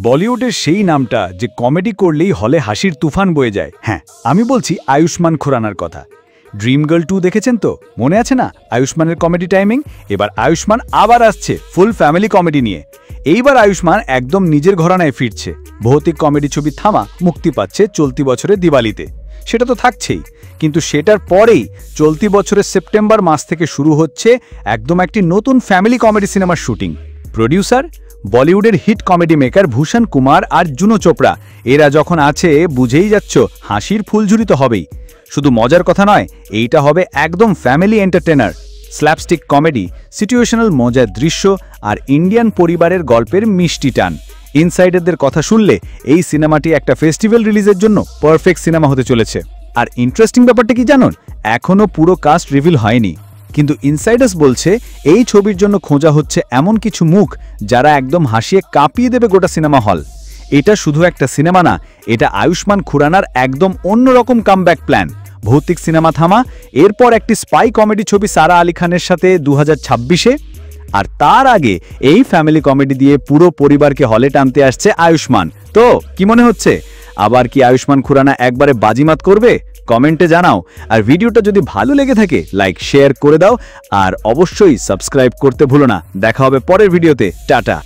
বলিউডের সেই নামটা যে কমেডি করলেই হলে হাসির তুফান বয়ে যায়। হ্যাঁ, আমি বলছি আয়ুষ্মান খুরানার কথা। ড্রিম গার্ল 2 দেখেছেন তো? মনে আছে না আয়ুষ্মানের কমেডি টাইমিং? এবার আয়ুষ্মান আবার আসছে ফুল ফ্যামিলি কমেডি নিয়ে। এইবার আয়ুষ্মান একদম নিজের ঘরানায় ফিরছে। ভৌতিক কমেডি ছবি থামা মুক্তি পাচ্ছে চলতি বছরের দিওয়ালিতে। সেটা তো থাকছেই, কিন্তু সেটার পরেই চলতি বছরের সেপ্টেম্বর মাস থেকে শুরু হচ্ছে একদম একটি নতুন ফ্যামিলি কমেডি সিনেমার শুটিং। প্রডিউসার বলিউডের হিট কমেডি মেকার ভূষণ কুমার আর জুনো চোপড়া। এরা যখন আছে বুঝেই যাচ্ছ হাসির ফুলঝুরি তো হবেই। শুধু মজার কথা নয়, এইটা হবে একদম family entertainer. Slapstick comedy, situational মজার দৃশ্য আর ইন্ডিয়ান পরিবারের গল্পের মিষ্টি টান। ইনসাইডারদের কথা শুনলে এই সিনেমাটি একটা ফেস্টিভ্যাল রিলিজের জন্য পারফেক্ট সিনেমা হতে চলেছে। আর ইন্টারেস্টিং ব্যাপারটা কি জানুন, এখনও পুরো কাস্ট রিভিল হয়নি, কিন্তু ইনসাইডার্স বলছে এই ছবির জন্য খোঁজা হচ্ছে এমন কিছু মুখ যারা একদম হাসিয়ে কাঁপিয়ে দেবে গোটা সিনেমা হল। এটা শুধু একটা সিনেমা না, এটা আয়ুষ্মান খুরানার একদম অন্যরকম কামব্যাক প্ল্যান। ভৌতিক সিনেমা থামা, এরপর একটি স্পাই কমেডি ছবি সারা আলী খানের সাথে 2026-এ, আর তার আগে এই ফ্যামিলি কমেডি দিয়ে পুরো পরিবারকে হলে টানতে আসছে আয়ুষ্মান। তো কি মনে হচ্ছে, আবার কি আয়ুষ্মান খুরানা একবারে বাজিমাত করবে? কমেন্টে জানাও। আর ভিডিওটা যদি ভালো লেগে থাকে লাইক শেয়ার করে দাও, আর অবশ্যই সাবস্ক্রাইব করতে ভুলো না। দেখা হবে পরের ভিডিওতে। টাটা।